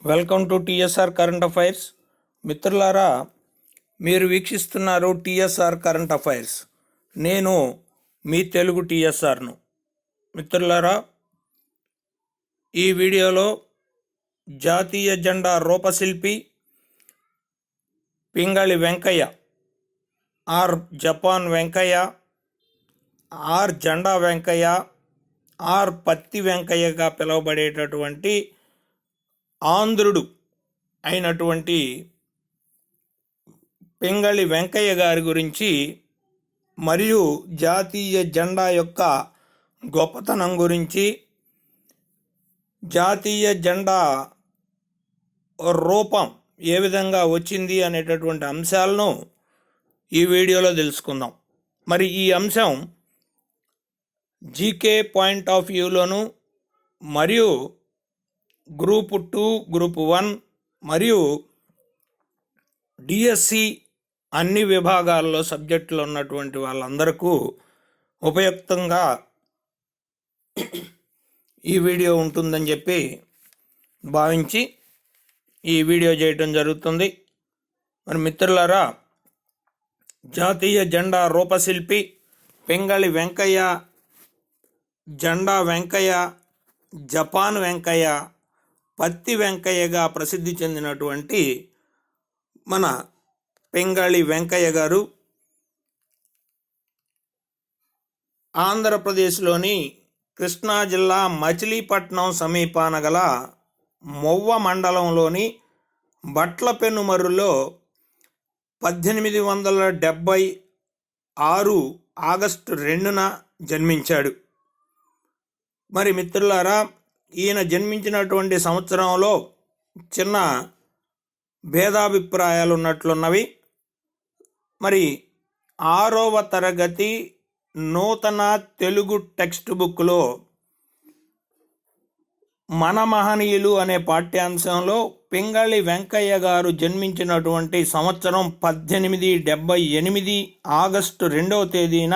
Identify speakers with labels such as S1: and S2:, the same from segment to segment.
S1: Welcome to TSR current affairs. మిత్రులారా, మీరు వీక్షిస్తున్నారు TSR current affairs. నేను మీ తెలుగు టీఎస్ఆర్ను. మిత్రులారా, ఈ వీడియోలో జాతీయ జెండా రూపశిల్పి Pingali Venkayya, or Japan Venkayya, or Jhanda Venkayya, are పత్తి వెంకయ్యగా పిలువబడేటటువంటి ఆంధ్రుడు అయినటువంటి పింగళి వెంకయ్య గారి గురించి మరియు జాతీయ జెండా యొక్క గొప్పతనం గురించి, జాతీయ జెండా రూపం ఏ విధంగా వచ్చింది అనేటటువంటి అంశాలను ఈ వీడియోలో తెలుసుకుందాం. మరి ఈ అంశం జీకే పాయింట్ ఆఫ్ వ్యూలోను మరియు గ్రూప్ 2, గ్రూప్ 1 మరియు డిఎస్సి అన్ని విభాగాల్లో సబ్జెక్టులు ఉన్నటువంటి వాళ్ళందరికీ ఉపయుక్తంగా ఈ వీడియో ఉంటుందని చెప్పి భావించి ఈ వీడియో చేయటం జరుగుతుంది. మరి మిత్రులారా, జాతీయ జెండా రూపశిల్పి పింగళి వెంకయ్య, జెండా వెంకయ్య, జపాన్ వెంకయ్య, పత్తి వెంకయ్యగా ప్రసిద్ధి చెందినటువంటి మన పింగళి వెంకయ్య గారు ఆంధ్రప్రదేశ్లోని కృష్ణా జిల్లా మచిలీపట్నం సమీపాన గల మొవ్వ మండలంలోని బట్లపెనుమర్రులో 1876 ఆగస్టు 2న జన్మించాడు. మరి మిత్రులారా, ఈయన జన్మించినటువంటి సంవత్సరంలో చిన్న భేదాభిప్రాయాలు ఉన్నట్లున్నవి. మరి 6వ తరగతి నూతన తెలుగు టెక్స్ట్ బుక్లో మన మహనీయులు అనే పాఠ్యాంశంలో పింగళి వెంకయ్య గారు జన్మించినటువంటి సంవత్సరం 1878 ఆగస్టు 2వ తేదీన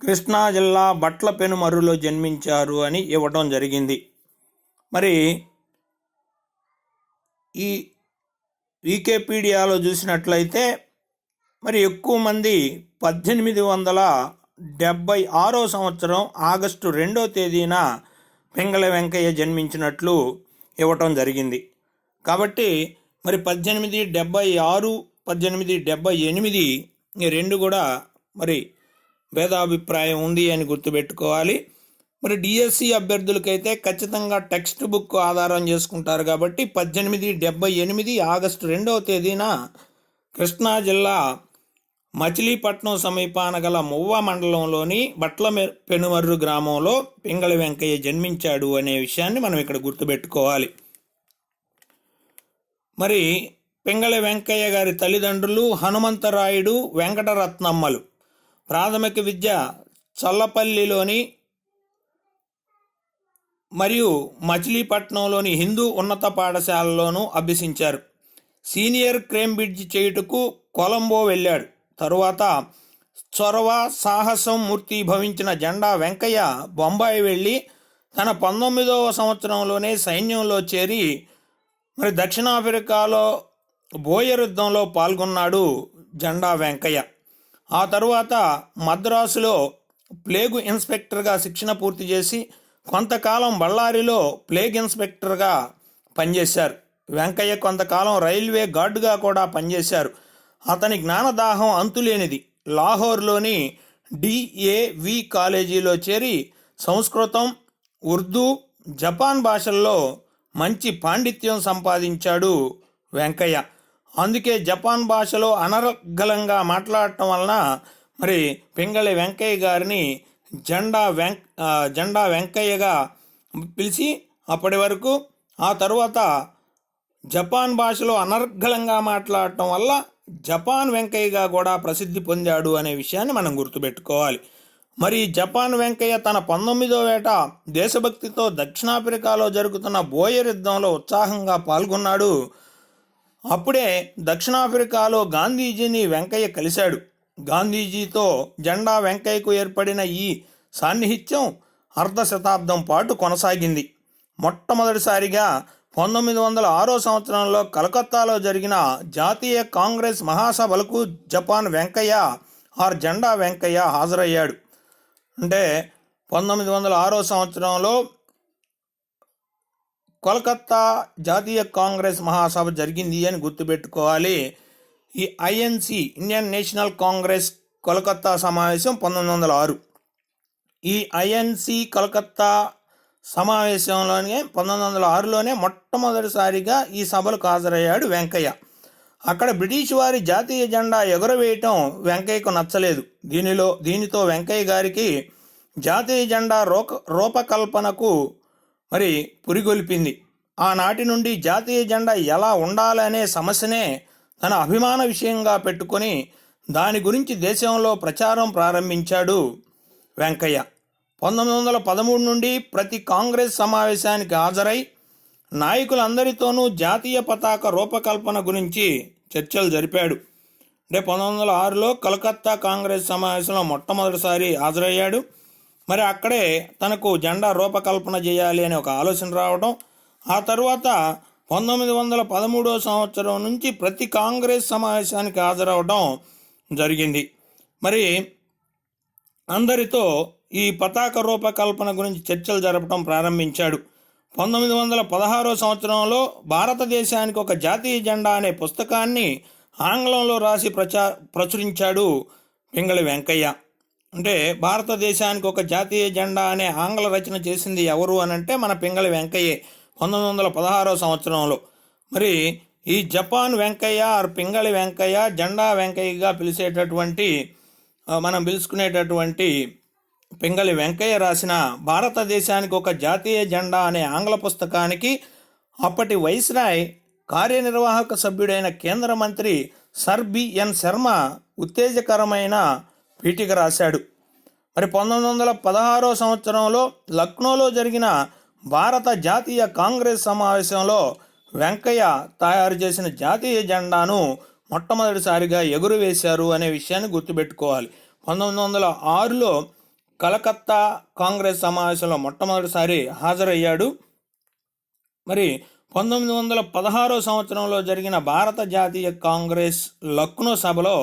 S1: కృష్ణా జిల్లా బట్లపెనుమర్రులో జన్మించారు అని ఇవ్వటం జరిగింది. మరి ఈ వికీపీడియాలో చూసినట్లయితే మరి ఎక్కువ మంది 1876 సంవత్సరం ఆగస్టు 2వ తేదీన పింగళి వెంకయ్య జన్మించినట్లు ఇవ్వటం జరిగింది. కాబట్టి మరి 1876, 1878 ఈ రెండు కూడా మరి భేదాభిప్రాయం ఉంది అని గుర్తుపెట్టుకోవాలి. మరి డిఎస్సి అభ్యర్థులకైతే ఖచ్చితంగా టెక్స్ట్ బుక్ ఆధారం చేసుకుంటారు. కాబట్టి 1878 ఆగస్టు 2వ తేదీన కృష్ణా జిల్లా మచిలీపట్నం సమీపాన గల మొవ్వ మండలంలోని బట్లపెనుమర్రు గ్రామంలో పింగళి వెంకయ్య జన్మించాడు అనే విషయాన్ని మనం ఇక్కడ గుర్తుపెట్టుకోవాలి. మరి పింగళి వెంకయ్య గారి తల్లిదండ్రులు హనుమంతరాయుడు, వెంకటరత్నమ్మలు. ప్రాథమిక విద్య చల్లపల్లిలోని మరియు మచిలీపట్నంలోని హిందూ ఉన్నత పాఠశాలలోనూ అభ్యసించారు. సీనియర్ క్రేంబ్రిడ్జ్ చేయుటకు కొలంబో వెళ్ళాడు. తరువాత చొరవ, సాహసం మూర్తిభవించిన జెండా వెంకయ్య బొంబాయి వెళ్ళి తన 19వ సంవత్సరంలోనే సైన్యంలో చేరి మరి దక్షిణాఫ్రికాలో బోయర్ యుద్ధంలో పాల్గొన్నాడు జెండా వెంకయ్య. ఆ తరువాత మద్రాసులో ప్లేగు ఇన్స్పెక్టర్గా శిక్షణ పూర్తి చేసి కొంతకాలం బళ్ళారిలో ప్లేగ్ ఇన్స్పెక్టర్గా పనిచేశారు. వెంకయ్య కొంతకాలం రైల్వే గార్డుగా కూడా పనిచేశారు. అతని జ్ఞానదాహం అంతులేనిది. లాహోర్లోని డిఏవి కాలేజీలో చేరి సంస్కృతం, ఉర్దూ, జపాన్ భాషల్లో మంచి పాండిత్యం సంపాదించాడు వెంకయ్య. అందుకే జపాన్ భాషలో అనర్గళంగా మాట్లాడటం వలన మరి పింగళి వెంకయ్య గారిని జెండా వెంకయ్యగా పిలిచి అప్పటి వరకు, ఆ తరువాత జపాన్ భాషలో అనర్గళంగా మాట్లాడటం వల్ల జపాన్ వెంకయ్యగా కూడా ప్రసిద్ధి పొందాడు అనే విషయాన్ని మనం గుర్తుపెట్టుకోవాలి. మరి జపాన్ వెంకయ్య తన 19వ ఏట దేశభక్తితో దక్షిణాఫ్రికాలో జరుగుతున్న బోయర్ యుద్ధంలో ఉత్సాహంగా పాల్గొన్నాడు. అప్పుడే దక్షిణాఫ్రికాలో గాంధీజీని వెంకయ్య కలిశాడు. గాంధీజీతో జెండా వెంకయ్యకు ఏర్పడిన ఈ సాన్నిహిత్యం అర్ధ శతాబ్దం పాటు కొనసాగింది. మొట్టమొదటిసారిగా 1906 సంవత్సరంలో కలకత్తాలో జరిగిన జాతీయ కాంగ్రెస్ మహాసభలకు జపాన్ వెంకయ్య జెండా వెంకయ్య హాజరయ్యాడు. అంటే 1906 సంవత్సరంలో కోల్కత్తా జాతీయ కాంగ్రెస్ మహాసభ జరిగింది అని గుర్తుపెట్టుకోవాలి. ఈ INC Indian national Congress Kolkata సమావేశం 1906. ఈ ఐఎన్సి కోల్కత్తా సమావేశంలోనే 1906లోనే మొట్టమొదటిసారిగా ఈ సభలకు హాజరయ్యాడు వెంకయ్య. అక్కడ బ్రిటిష్ వారి జాతీయ జెండా ఎగురవేయటం వెంకయ్యకు నచ్చలేదు. దీనితో వెంకయ్య గారికి జాతీయ జెండా రూపకల్పనకు పురిగొల్పింది. ఆనాటి నుండి జాతీయ జెండా ఎలా ఉండాలనే సమస్యనే తన అభిమాన విషయంగా పెట్టుకొని దాని గురించి దేశంలో ప్రచారం ప్రారంభించాడు వెంకయ్య. 1913 నుండి ప్రతి కాంగ్రెస్ సమావేశానికి హాజరై నాయకులందరితోనూ జాతీయ పతాక రూపకల్పన గురించి చర్చలు జరిపాడు. అంటే 1906లో కలకత్తా కాంగ్రెస్ సమావేశంలో మొట్టమొదటిసారి హాజరయ్యాడు. అక్కడే తనకు జెండా రూపకల్పన చేయాలి అనే ఒక ఆలోచన రావడం, ఆ తర్వాత 1913 సంవత్సరం నుంచి ప్రతి కాంగ్రెస్ సమావేశానికి హాజరవడం జరిగింది. అందరితో ఈ పతాక రూపకల్పన గురించి చర్చలు జరపడం ప్రారంభించాడు. 1916 సంవత్సరంలో భారతదేశానికి ఒక జాతీయ జెండా అనే పుస్తకాన్ని ఆంగ్లంలో రాసి ప్రచురించాడు పింగళి వెంకయ్య. అంటే భారతదేశానికి ఒక జాతీయ జెండా అనే ఆంగ్ల రచన చేసింది ఎవరు అనంటే మన పింగళి వెంకయ్యే 1916 సంవత్సరంలో. ఈ జపాన్ వెంకయ్య పింగళి వెంకయ్య, జెండా వెంకయ్యగా మనం పిలుచుకునేటటువంటి పింగళి వెంకయ్య రాసిన భారతదేశానికి ఒక జాతీయ జెండా అనే ఆంగ్ల పుస్తకానికి అప్పటి వైస్రాయ్ కార్యనిర్వాహక సభ్యుడైన కేంద్ర మంత్రి సర్ బిఎన్ శర్మ ఉత్తేజకరమైన పీఠిక రాశాడు. 1916 సంవత్సరంలో లక్నోలో జరిగిన భారత జాతీయ కాంగ్రెస్ సమావేశంలో వెంకయ్య తయారు చేసిన జాతీయ జెండాను మొట్టమొదటిసారిగా ఎగురవేశారు అనే విషయాన్ని గుర్తుపెట్టుకోవాలి. 1906లో కలకత్తా కాంగ్రెస్ సమావేశంలో మొట్టమొదటిసారి హాజరయ్యాడు. 1916 సంవత్సరంలో జరిగిన భారత జాతీయ కాంగ్రెస్ లక్నో సభలో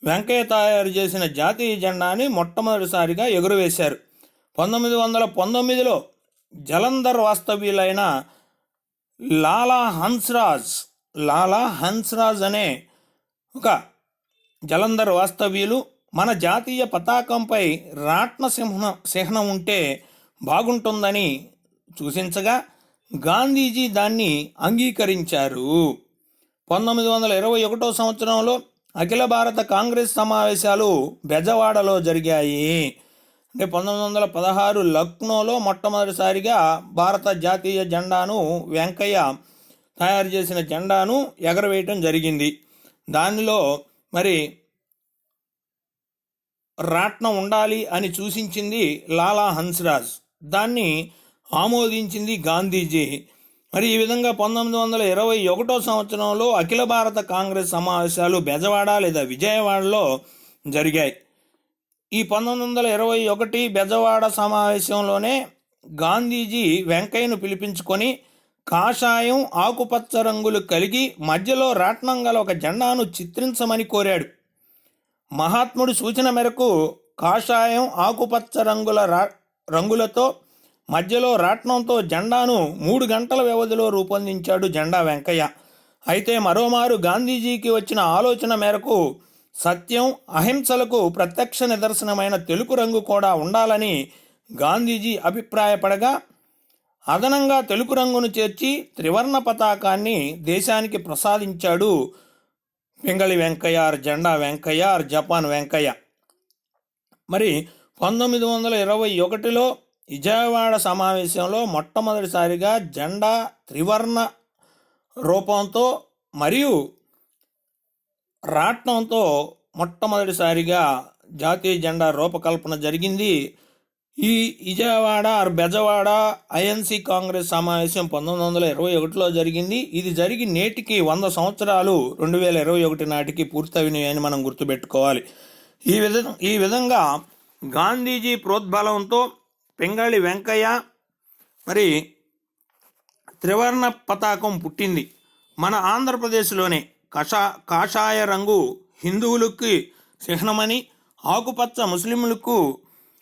S1: వెంకయ్య తయారు చేసిన జాతీయ జెండాని మొట్టమొదటిసారిగా ఎగురవేశారు. 1919లో జలంధర్ వాస్తవ్యులైన లాలా హన్స్రాజ్ అనే ఒక జలంధర్ వాస్తవ్యులు మన జాతీయ పతాకంపై రాట్న చిహ్నం ఉంటే బాగుంటుందని సూచించగా గాంధీజీ దాన్ని అంగీకరించారు. 1921 సంవత్సరంలో అఖిల భారత కాంగ్రెస్ సమావేశాలు బెజవాడలో జరిగాయి. అంటే 1916 లక్నోలో మొట్టమొదటిసారిగా భారత జాతీయ జెండాను వెంకయ్య తయారు చేసిన జెండాను ఎగరవేయటం జరిగింది. దానిలో రాట్నం ఉండాలి అని సూచించింది లాలా హన్స్రాజ్, దాన్ని ఆమోదించింది గాంధీజీ. ఈ విధంగా 1921 సంవత్సరంలో అఖిల భారత కాంగ్రెస్ సమావేశాలు బెజవాడ లేదా విజయవాడలో జరిగాయి. ఈ 1921 బెజవాడ సమావేశంలోనే గాంధీజీ వెంకయ్యను పిలిపించుకొని కాషాయం ఆకుపచ్చ రంగులు కలిగి మధ్యలో రాట్నం గల ఒక జెండాను చిత్రించమని కోరాడు. మహాత్ముడి సూచన మేరకు కాషాయం ఆకుపచ్చ రంగులతో మధ్యలో రాట్నంతో జెండాను 3 గంటల వ్యవధిలో రూపొందించాడు జెండా వెంకయ్య. అయితే మరోమారు గాంధీజీకి వచ్చిన ఆలోచన మేరకు సత్యం అహింసలకు ప్రత్యక్ష నిదర్శనమైన తెలుపు రంగు కూడా ఉండాలని గాంధీజీ అభిప్రాయపడగా అదనంగా తెలుపు రంగును చేర్చి త్రివర్ణ పతాకాన్ని దేశానికి ప్రసాదించాడు పింగళి వెంకయ్య జెండా వెంకయ్య జపాన్ వెంకయ్య. 1921లో విజయవాడ సమావేశంలో మొట్టమొదటిసారిగా జెండా త్రివర్ణ రూపంతో మరియు రాట్నంతో మొట్టమొదటిసారిగా జాతీయ జెండా రూపకల్పన జరిగింది. ఈ విజయవాడ బెజవాడ ఐఎన్సి కాంగ్రెస్ సమావేశం 1921లో జరిగింది. ఇది జరిగి నేటికి 100 సంవత్సరాలు 2021 నాటికి పూర్తయినాయి అని మనం గుర్తుపెట్టుకోవాలి. ఈ విధంగా గాంధీజీ ప్రోద్బలంతో పింగళి వెంకయ్య త్రివర్ణ పతాకం పుట్టింది. మన ఆంధ్రప్రదేశ్లోనే కాషాయ రంగు హిందువులకి చిహ్నమని, ఆకుపచ్చ ముస్లింలకు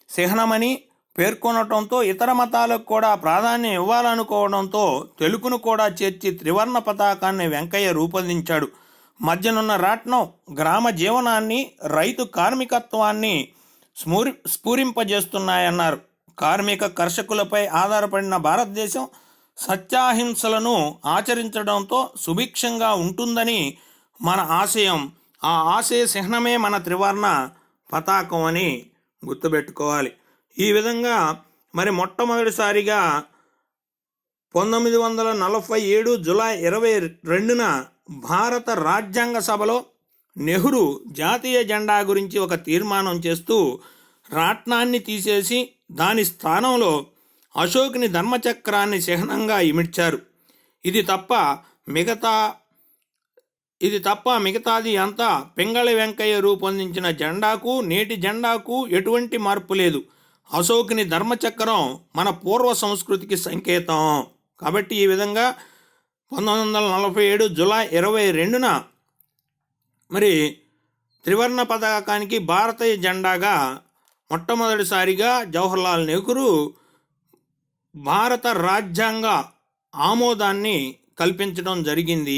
S1: చిహ్నమని పేర్కొనటంతో ఇతర మతాలకు కూడా ప్రాధాన్యం ఇవ్వాలనుకోవడంతో తెలుపును కూడా చేర్చి త్రివర్ణ పతాకాన్ని వెంకయ్య రూపొందించాడు. మధ్యనున్న రాట్నం గ్రామ జీవనాన్ని, రైతు కార్మికత్వాన్ని స్ఫురింపజేస్తున్నాయన్నారు. కార్మిక కర్షకులపై ఆధారపడిన భారతదేశం సత్యాహింసలను ఆచరించడంతో సుభిక్షంగా ఉంటుందని మన ఆశయం. ఆ ఆశయ చిహ్నమే మన త్రివర్ణ పతాకం అని గుర్తుపెట్టుకోవాలి. ఈ విధంగా మరి మొట్టమొదటిసారిగా 1947 జూలై 22న భారత రాజ్యాంగ సభలో నెహ్రూ జాతీయ జెండా గురించి ఒక తీర్మానం చేస్తూ రాట్నాన్ని తీసేసి దాని స్థానంలో అశోకుని ధర్మచక్రాన్ని చిహ్నంగా ఇమిడ్చారు. ఇది తప్ప మిగతాది అంతా పింగళి వెంకయ్య రూపొందించిన జెండాకు నేటి జెండాకు ఎటువంటి మార్పు లేదు. అశోకుని ధర్మచక్రం మన పూర్వ సంస్కృతికి సంకేతం. కాబట్టి ఈ విధంగా 1947 జూలై 22న మరి త్రివర్ణ పతాకానికి భారతీయ జెండాగా మొట్టమొదటిసారిగా జవహర్లాల్ నెహ్రూ భారత రాజ్యాంగ ఆమోదాన్ని కల్పించడం జరిగింది.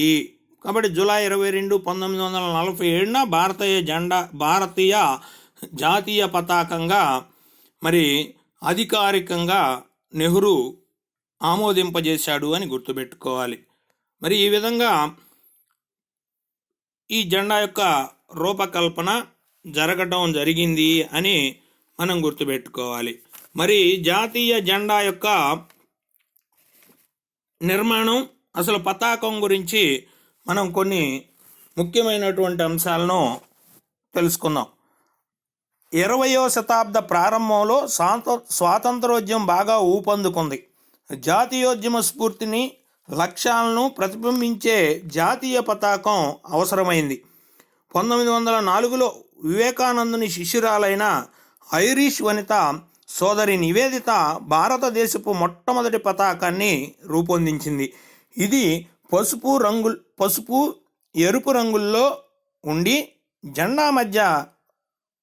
S1: కాబట్టి జూలై 22, 1947న భారతీయ జాతీయ పతాకంగా మరి అధికారికంగా నెహ్రూ ఆమోదింపజేశాడు అని గుర్తుపెట్టుకోవాలి. మరి ఈ విధంగా ఈ జెండా యొక్క రూపకల్పన జరగటం జరిగింది అని మనం గుర్తుపెట్టుకోవాలి. మరి జాతీయ జెండా యొక్క నిర్మాణం, అసలు పతాకం గురించి మనం కొన్ని ముఖ్యమైనటువంటి అంశాలను తెలుసుకుందాం. 20వ శతాబ్ద ప్రారంభంలో స్వాతంత్రోద్యమం బాగా ఊపందుకుంది. జాతీయోద్యమ స్ఫూర్తిని, లక్ష్యాలను ప్రతిబింబించే జాతీయ పతాకం అవసరమైంది. 1904లో వివేకానందుని శిష్యురాలైన ఐరిష్ వనిత సోదరి నివేదిత భారతదేశపు మొట్టమొదటి పతాకాన్ని రూపొందించింది. ఇది పసుపు ఎరుపు రంగుల్లో ఉండి జెండా మధ్య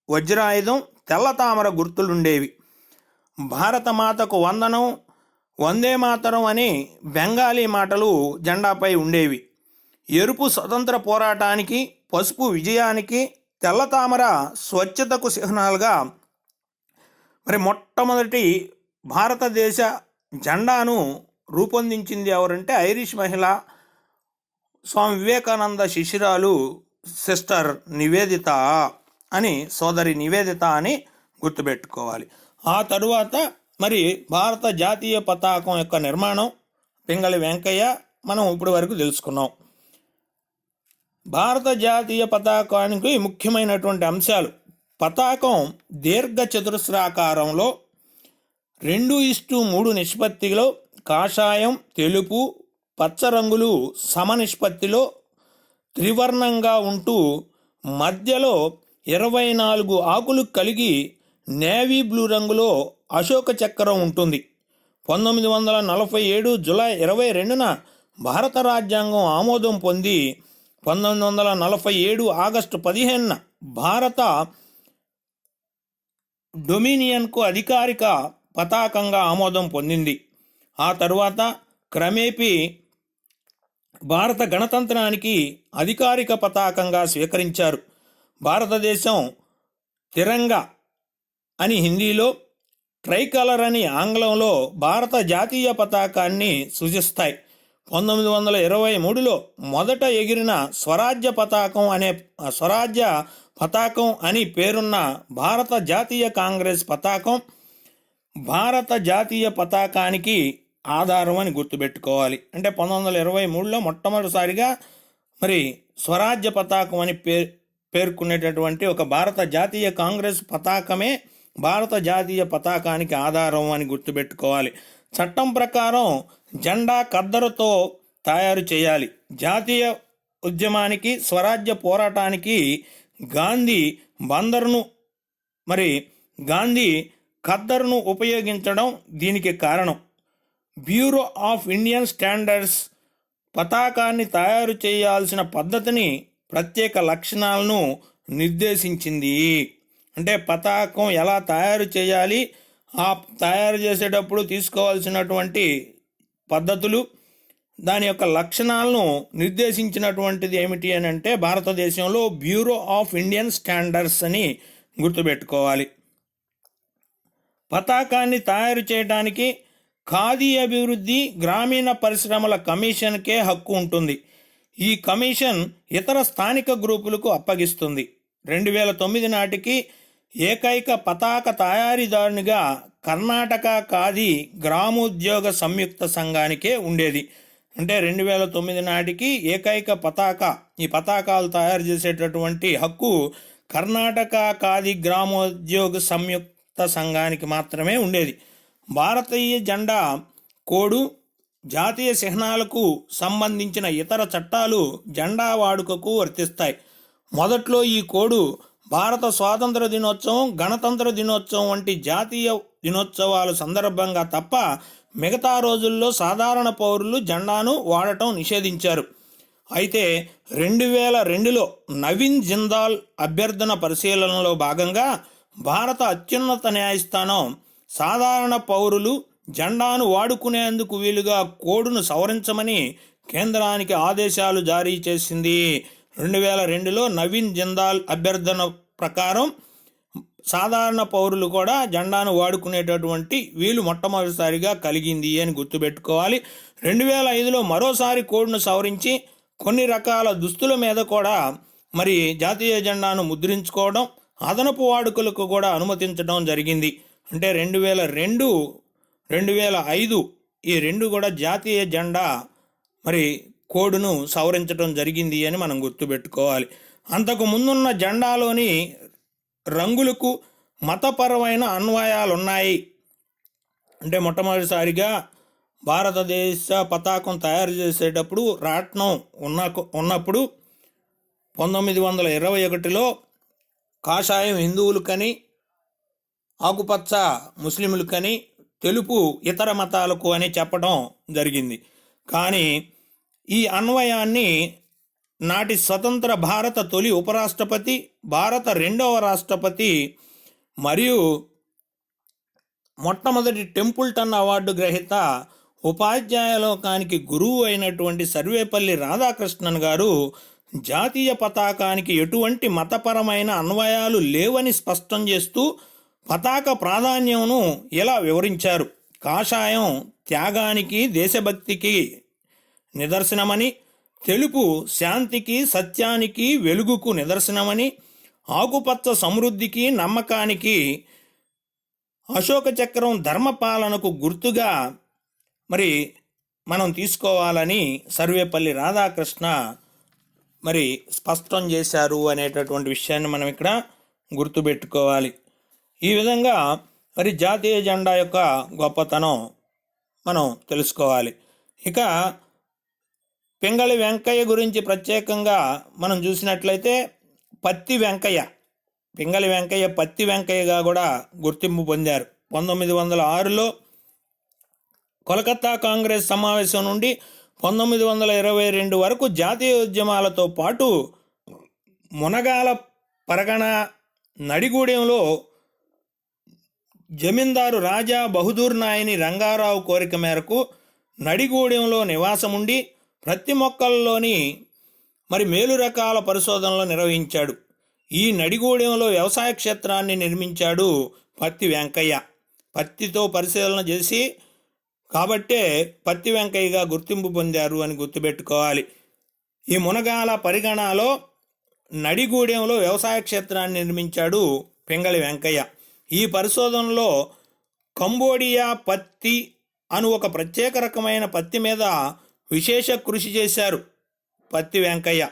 S1: వజ్రాయుధం, తెల్ల తామర గుర్తులుండేవి. భారతమాతకు వందనం, వందే మాతరం అనే బెంగాలీ మాటలు జెండాపై ఉండేవి. ఎరుపు స్వతంత్ర పోరాటానికి, పసుపు విజయానికి, తెల్ల తామర స్వచ్ఛతకు చిహ్నాలుగా మరి మొట్టమొదటి భారతదేశ జెండాను రూపొందించింది ఎవరంటే ఐరిష్ మహిళ, స్వామి వివేకానంద శిష్యురాలు సిస్టర్ నివేదిత అని, సోదరి నివేదిత అని గుర్తుపెట్టుకోవాలి. ఆ తరువాత మరి భారత జాతీయ పతాకం యొక్క నిర్మాణం పింగళి వెంకయ్య మనం ఇప్పటి వరకు తెలుసుకున్నాం. భారత జాతీయ పతాకానికి ముఖ్యమైనటువంటి అంశాలు: పతాకం దీర్ఘ చతురస్రాకారంలో 2:3 నిష్పత్తిలో కాషాయం, తెలుపు, పచ్చ రంగులు సమ నిష్పత్తిలో త్రివర్ణంగా ఉంటూ మధ్యలో 24 ఆకులు కలిగి నేవీ బ్లూ రంగులో అశోక చక్రం ఉంటుంది. 1947 జూలై 22న భారత రాజ్యాంగం ఆమోదం పొంది 1947 ఆగస్టు 15న భారత డొమినియన్కు అధికారిక పతాకంగా ఆమోదం పొందింది. ఆ తరువాత క్రమేపీ భారత గణతంత్రానికి అధికారిక పతాకంగా స్వీకరించారు. భారతదేశం తిరంగా అని హిందీలో, ట్రైకలర్ అని ఆంగ్లంలో భారత జాతీయ పతాకాన్ని సూచిస్తాయి. 1923లో మొదట ఎగిరిన స్వరాజ్య పతాకం అని పేరున్న భారత జాతీయ కాంగ్రెస్ పతాకం భారత జాతీయ పతాకానికి ఆధారం అని గుర్తుపెట్టుకోవాలి. అంటే 1923లో మొట్టమొదటిసారిగా మరి స్వరాజ్య పతాకం అని పేర్కొనేటటువంటి ఒక భారత జాతీయ కాంగ్రెస్ పతాకమే భారత జాతీయ పతాకానికి ఆధారం అని గుర్తుపెట్టుకోవాలి. చట్టం ప్రకారం జెండా కద్దరుతో తయారు చేయాలి. జాతీయ ఉద్యమానికి, స్వరాజ్య పోరాటానికి గాంధీ ఖద్దరును ఉపయోగించడం దీనికి కారణం. బ్యూరో ఆఫ్ ఇండియన్ స్టాండర్డ్స్ పతాకాన్ని తయారు చేయాల్సిన పద్ధతిని, ప్రత్యేక లక్షణాలను నిర్దేశించింది. అంటే పతాకం ఎలా తయారు చేయాలి, ఆ తయారు చేసేటప్పుడు తీసుకోవాల్సినటువంటి పద్ధతులు, దాని యొక్క లక్షణాలను నిర్దేశించినటువంటిది ఏమిటి అని అంటే భారతదేశంలో బ్యూరో ఆఫ్ ఇండియన్ స్టాండర్డ్స్ అని గుర్తుపెట్టుకోవాలి. పతాకాన్ని తయారు చేయడానికి ఖాదీ అభివృద్ధి గ్రామీణ పరిశ్రమల కమిషన్కే హక్కు ఉంటుంది. ఈ కమిషన్ ఇతర స్థానిక గ్రూపులకు అప్పగిస్తుంది. 2009 నాటికి ఏకైక పతాక తయారీదారునిగా కర్ణాటక ఖాదీ గ్రామోద్యోగ సంయుక్త సంఘానికే ఉండేది. అంటే 2009 నాటికి ఏకైక ఈ పతాకాలు తయారు చేసేటటువంటి హక్కు కర్ణాటక ఖాదీ గ్రామోద్యోగ సంయుక్త సంఘానికి మాత్రమే ఉండేది. భారతీయ జెండా కోడు, జాతీయ చిహ్నాలకు సంబంధించిన ఇతర చట్టాలు జెండా వాడుకకు వర్తిస్తాయి. మొదట్లో ఈ కోడు భారత స్వాతంత్ర దినోత్సవం, గణతంత్ర దినోత్సవం వంటి జాతీయ దినోత్సవాల సందర్భంగా తప్ప మిగతా రోజుల్లో సాధారణ పౌరులు జెండాను వాడటం నిషేధించారు. అయితే 2002లో నవీన్ జిందాల్ అభ్యర్థన పరిశీలనలో భాగంగా భారత అత్యున్నత న్యాయస్థానం సాధారణ పౌరులు జెండాను వాడుకునేందుకు వీలుగా కోడ్ను సవరించమని కేంద్రానికి ఆదేశాలు జారీ చేసింది. 2002లో నవీన్ జిందాల్ అభ్యర్థన ప్రకారం సాధారణ పౌరులు కూడా జెండాను వాడుకునేటటువంటి వీలు మొట్టమొదటిసారిగా కలిగింది అని గుర్తుపెట్టుకోవాలి. 2005లో మరోసారి కోడ్ను సవరించి కొన్ని రకాల దుస్తుల మీద కూడా మరి జాతీయ జెండాను ముద్రించుకోవడం, అదనపు వాడుకలకు కూడా అనుమతించడం జరిగింది. అంటే 2002, 2005 ఈ రెండు కూడా జాతీయ జెండా మరి కోడ్ను సవరించడం జరిగింది అని మనం గుర్తుపెట్టుకోవాలి. అంతకు ముందున్న జెండాలోని రంగులకు మతపరమైన అన్వయాలు ఉన్నాయి. అంటే మొట్టమొదటిసారిగా భారతదేశ పతాకం తయారు చేసేటప్పుడు రాట్నం ఉన్నప్పుడు 1921లో కాషాయం హిందువులకని, ఆకుపచ్చ ముస్లింలకని, తెలుపు ఇతర మతాలకు అని చెప్పడం జరిగింది. కానీ ఈ అన్వయాన్ని నాటి స్వతంత్ర భారత తొలి ఉపరాష్ట్రపతి, భారత 2వ రాష్ట్రపతి మరియు మొట్టమొదటి టెంపుల్టన్ అవార్డు గ్రహీత, ఉపాధ్యాయ లోకానికి గురువు అయినటువంటి సర్వేపల్లి రాధాకృష్ణన్ గారు జాతీయ పతాకానికి ఎటువంటి మతపరమైన అన్వయాలు లేవని స్పష్టం చేస్తూ పతాక ప్రాధాన్యంను ఇలా వివరించారు. కాషాయం త్యాగానికి, దేశభక్తికి నిదర్శనమని, తెలుపు శాంతికి, సత్యానికి, వెలుగుకు నిదర్శనమని, ఆకుపచ్చ సమృద్ధికి, నమ్మకానికి, అశోక చక్రం ధర్మపాలనకు గుర్తుగా మరి మనం తీసుకోవాలని సర్వేపల్లి రాధాకృష్ణ మరి స్పష్టం చేశారు అనేటటువంటి విషయాన్ని మనం ఇక్కడ గుర్తుపెట్టుకోవాలి. ఈ విధంగా మరి జాతీయ జెండా యొక్క గొప్పతనం మనం తెలుసుకోవాలి. ఇక పింగళి వెంకయ్య గురించి ప్రత్యేకంగా మనం చూసినట్లయితే పింగళి వెంకయ్య పత్తి వెంకయ్యగా కూడా గుర్తింపు పొందారు. 1906లో కోల్కతా కాంగ్రెస్ సమావేశం నుండి 1922 వరకు జాతీయ ఉద్యమాలతో పాటు మునగాల పరగణ, నడిగూడెంలో జమీందారు రాజా బహదూర్ నాయని రంగారావు కోరిక మేరకు నడిగూడెంలో నివాసముండి ప్రతి మొక్కల్లోని మరి మేలు రకాల పరిశోధనలు నిర్వహించాడు. ఈ నడిగూడెంలో వ్యవసాయ క్షేత్రాన్ని నిర్మించాడు పత్తి వెంకయ్య. పత్తితో పరిశీలన చేసి కాబట్టే పత్తి వెంకయ్యగా గుర్తింపు పొందారు అని గుర్తుపెట్టుకోవాలి. ఈ మునగాల పరిగణలో నడిగూడెంలో వ్యవసాయ క్షేత్రాన్ని నిర్మించాడు పింగళి వెంకయ్య. ఈ పరిశోధనలో కంబోడియా పత్తి అను ఒక ప్రత్యేక రకమైన పత్తి మీద విశేష కృషి చేశారు పత్తి వెంకయ్య.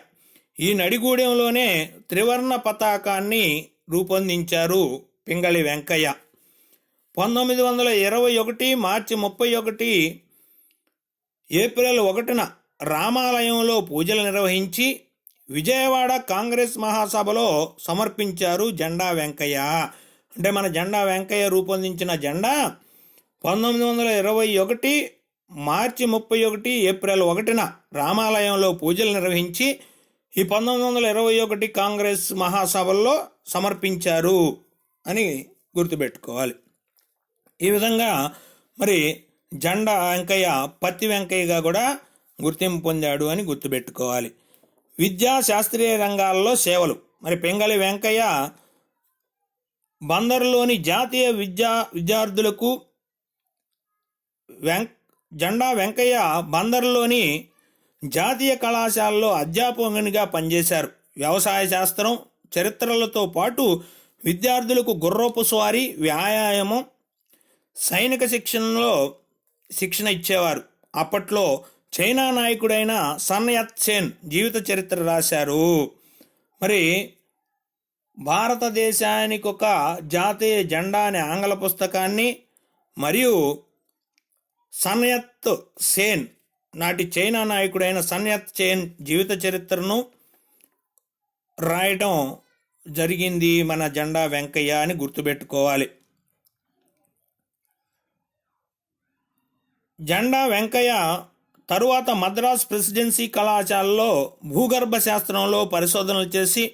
S1: ఈ నడిగూడెంలోనే త్రివర్ణ పతాకాన్ని రూపొందించారు పింగళి వెంకయ్య. 1921 మార్చి 31, ఏప్రిల్ 1న రామాలయంలో పూజలు నిర్వహించి విజయవాడ కాంగ్రెస్ మహాసభలో సమర్పించారు జెండా వెంకయ్య. అంటే మన జెండా వెంకయ్య రూపొందించిన జెండా 1921 మార్చి 31 ఏప్రిల్ 1న రామాలయంలో పూజలు నిర్వహించి ఈ 1921 కాంగ్రెస్ మహాసభల్లో సమర్పించారు అని గుర్తుపెట్టుకోవాలి. ఈ విధంగా మరి జెండా వెంకయ్య పత్తి వెంకయ్యగా కూడా గుర్తింపు పొందాడు అని గుర్తుపెట్టుకోవాలి. విద్యా శాస్త్రీయ రంగాల్లో సేవలు. మరి పింగళి వెంకయ్య బందరులోని జాతీయ విద్యార్థులకు జెండా వెంకయ్య బందరులోని జాతీయ కళాశాలలో అధ్యాపకునిగా పనిచేశారు. వ్యవసాయ శాస్త్రం, చరిత్రలతో పాటు విద్యార్థులకు గుర్రపు స్వారీ, వ్యాయామం, సైనిక శిక్షణ ఇచ్చేవారు. అప్పట్లో చైనా నాయకుడైన సన్ యత్ సేన్ జీవిత చరిత్ర రాశారు. మరి భారతదేశానికి ఒక జాతీయ జెండా అనే ఆంగ్ల పుస్తకాన్ని మరియు సన్ యత్ సేన్ నాటి చైనా నాయకుడైన సన్ యత్ సేన్ జీవిత చరిత్రను రాయటం జరిగింది మన జెండా వెంకయ్య అని గుర్తుపెట్టుకోవాలి. జెండా వెంకయ్య తరువాత మద్రాస్ ప్రెసిడెన్సీ కళాశాలలో భూగర్భ శాస్త్రంలో పరిశోధనలు చేసి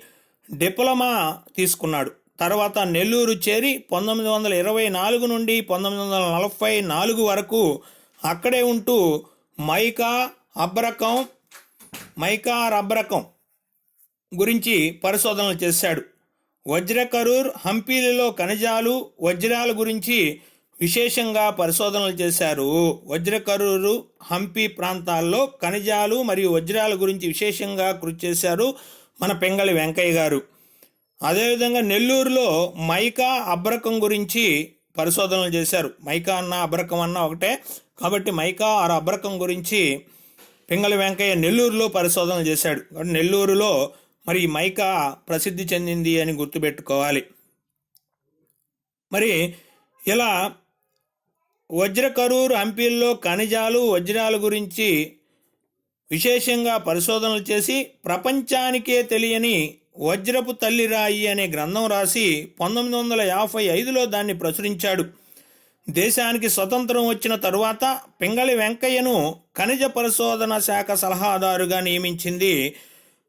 S1: డిప్లొమా తీసుకున్నాడు. తర్వాత నెల్లూరు చేరి 1924 నుండి 1944 వరకు అక్కడే ఉంటూ మైకా రబ్బరకం గురించి పరిశోధనలు చేశాడు. వజ్రకరూర్, హంపీలలో ఖనిజాలు, వజ్రాల గురించి విశేషంగా పరిశోధనలు చేశారు. వజ్రకరూరు, హంపి ప్రాంతాల్లో ఖనిజాలు మరియు వజ్రాల గురించి విశేషంగా కృషి చేశారు మన పింగళి వెంకయ్య గారు. అదేవిధంగా నెల్లూరులో మైకా అబ్రకం గురించి పరిశోధనలు చేశారు. మైకా అన్న అబ్రకం అన్న ఒకటే కాబట్టి మైకా అబ్రకం గురించి పింగళి వెంకయ్య నెల్లూరులో పరిశోధనలు చేశాడు. నెల్లూరులో మరి మైకా ప్రసిద్ధి చెందింది అని గుర్తుపెట్టుకోవాలి. మరి ఇలా వజ్రకరూరు, హంపీల్లో ఖనిజాలు, వజ్రాల గురించి విశేషంగా పరిశోధనలు చేసి ప్రపంచానికే తెలియని వజ్రపు తల్లిరాయి అనే గ్రంథం రాసి 1955లో దాన్ని ప్రచురించాడు. దేశానికి స్వతంత్రం వచ్చిన తరువాత పింగళి వెంకయ్యను ఖనిజ పరిశోధన శాఖ సలహాదారుగా నియమించింది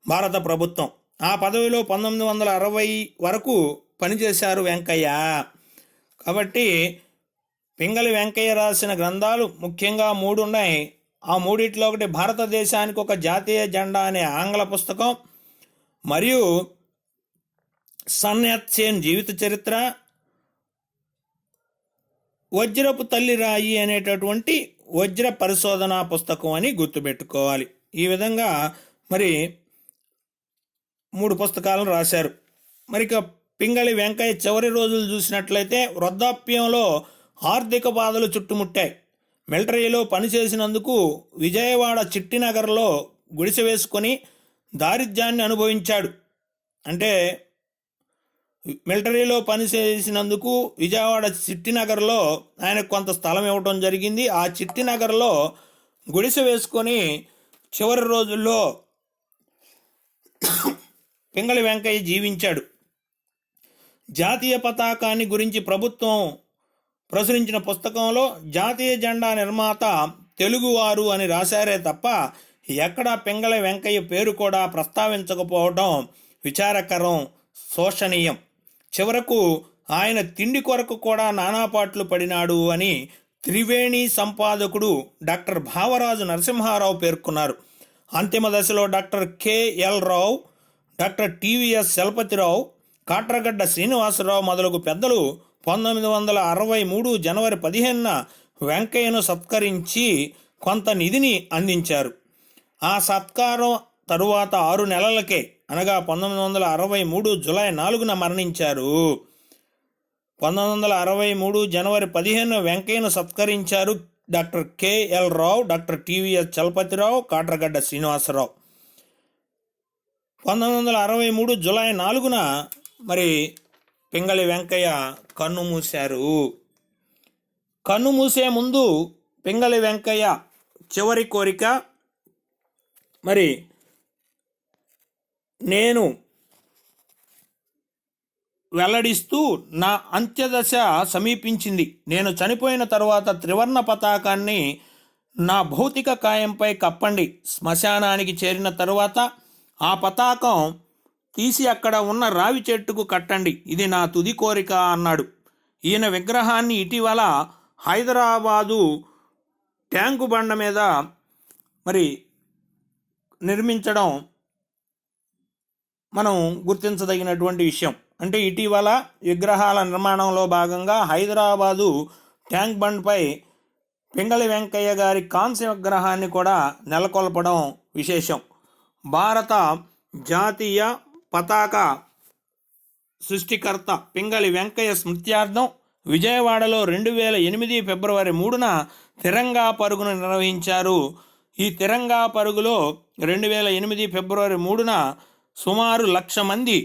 S1: భారత ప్రభుత్వం. ఆ పదవిలో 1960 వరకు పనిచేశారు వెంకయ్య. కాబట్టి పింగళి వెంకయ్య రాసిన గ్రంథాలు ముఖ్యంగా 3 ఉన్నాయి. ఆ మూడిట్లో ఒకటి భారతదేశానికి ఒక జాతీయ జెండా అనే ఆంగ్ల పుస్తకం, మరియు సన్ యత్ సేన్ జీవిత చరిత్ర, వజ్రపు తల్లి రాయి అనేటటువంటి వజ్ర పరిశోధనా పుస్తకం అని గుర్తుపెట్టుకోవాలి. ఈ విధంగా మరి 3 పుస్తకాలను రాశారు. మరి ఇక పింగళి వెంకయ్య చివరి రోజులు చూసినట్లయితే వృద్ధాప్యంలో ఆర్థిక బాధలు చుట్టుముట్టాయి. మిలిటరీలో పనిచేసినందుకు విజయవాడ చిట్టినగర్లో గుడిసె వేసుకొని దారిద్ర్యాన్ని అనుభవించాడు. అంటే మిలిటరీలో పనిచేసినందుకు విజయవాడ చిట్టినగర్లో ఆయనకు కొంత స్థలం ఇవ్వడం జరిగింది. ఆ చిట్టినగర్లో గుడిసె వేసుకొని చివరి రోజుల్లో పింగళి వెంకయ్య జీవించాడు. జాతీయ పతాకాన్ని గురించి ప్రభుత్వం ప్రచురించిన పుస్తకంలో జాతీయ జెండా నిర్మాత తెలుగువారు అని రాశారే తప్ప ఎక్కడా పింగళి వెంకయ్య పేరు కూడా ప్రస్తావించకపోవడం విచారకరం, శోషనీయం. చివరకు ఆయన తిండి కొరకు కూడా నానాపాట్లు పడినాడు అని త్రివేణి సంపాదకుడు డాక్టర్ భావరాజు నరసింహారావు పేర్కొన్నారు. అంతిమ దశలో doctor K L Rao, doctor T V S Chalapathi Rao, Katragadda Srinivasarao మొదలగు పెద్దలు 1963 జనవరి 15న వెంకయ్యను సత్కరించి కొంత నిధిని అందించారు. ఆ సత్కారం తరువాత 6 నెలలకే అనగా 1963 జూలై 4న మరణించారు. 1963 జనవరి 15న వెంకయ్యను సత్కరించారు doctor K L Rao, doctor T V S Chalapathi Rao, Katragadda Srinivasa Rao. 1963 July 4న మరి పింగళి వెంకయ్య కన్ను మూశారు. కన్ను మూసే ముందు పింగళి వెంకయ్య చివరి కోరిక, మరి నేను వెల్లడిస్తూ నా అంత్యదశ సమీపించింది. నేను చనిపోయిన తర్వాత త్రివర్ణ పతాకాన్ని నా భౌతిక కాయంపై కప్పండి. శ్మశానానికి చేరిన తరువాత ఆ పతాకం తీసి అక్కడ ఉన్న రావి చెట్టుకు కట్టండి. ఇది నా తుది కోరిక అన్నాడు. ఈయన విగ్రహాన్ని ఇటీవల హైదరాబాదు ట్యాంకు బండ మీద మరి నిర్మించడం మనం గుర్తించదగినటువంటి విషయం. అంటే ఇటీవల విగ్రహాల నిర్మాణంలో భాగంగా హైదరాబాదు ట్యాంక్ బండ్పై పింగళి వెంకయ్య గారి కాంస్య విగ్రహాన్ని కూడా నెలకొల్పడం విశేషం. భారత జాతీయ పతాక సృష్టికర్త పింగళి వెంకయ్య స్మృత్యార్థం విజయవాడలో 2008 ఫిబ్రవరి 3న తిరంగా పరుగును నిర్వహించారు. ఈ తిరంగా పరుగులో 2008 ఫిబ్రవరి 3న సుమారు 1,00,000 మంది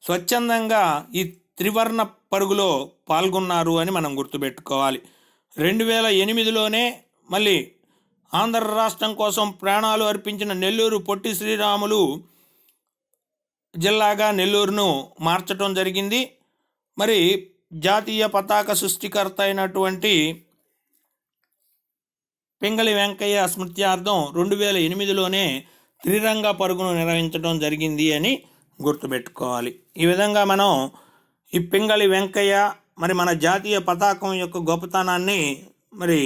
S1: స్వచ్ఛందంగా ఈ త్రివర్ణ పరుగులో పాల్గొన్నారు అని మనం గుర్తుపెట్టుకోవాలి. 2008లోనే మళ్ళీ ఆంధ్ర రాష్ట్రం కోసం ప్రాణాలు అర్పించిన నెల్లూరు పొట్టి శ్రీరాములు జిల్లాగా నెల్లూరును మార్చడం జరిగింది. మరి జాతీయ పతాక సృష్టికర్త అయినటువంటి పింగళి వెంకయ్య స్మృత్యార్థం 2008లోనే త్రిరంగ పరుగును నిర్వహించడం జరిగింది అని గుర్తుపెట్టుకోవాలి. ఈ విధంగా మనం ఈ పింగళి వెంకయ్య మరి మన జాతీయ పతాకం యొక్క గొప్పతనాన్ని మరి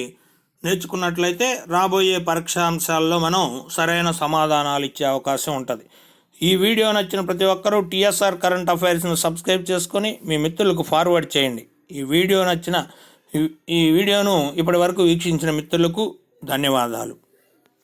S1: నేర్చుకున్నట్లయితే రాబోయే పరీక్షాంశాల్లో మనం సరైన సమాధానాలు ఇచ్చే అవకాశం ఉంటుంది. ఈ వీడియో నచ్చిన ప్రతి ఒక్కరూ టీఎస్ఆర్ కరెంట్ అఫైర్స్ను సబ్స్క్రైబ్ చేసుకొని మీ మిత్రులకు ఫార్వర్డ్ చేయండి. ఈ వీడియోను ఇప్పటి వరకు వీక్షించిన మిత్రులకు ధన్యవాదాలు.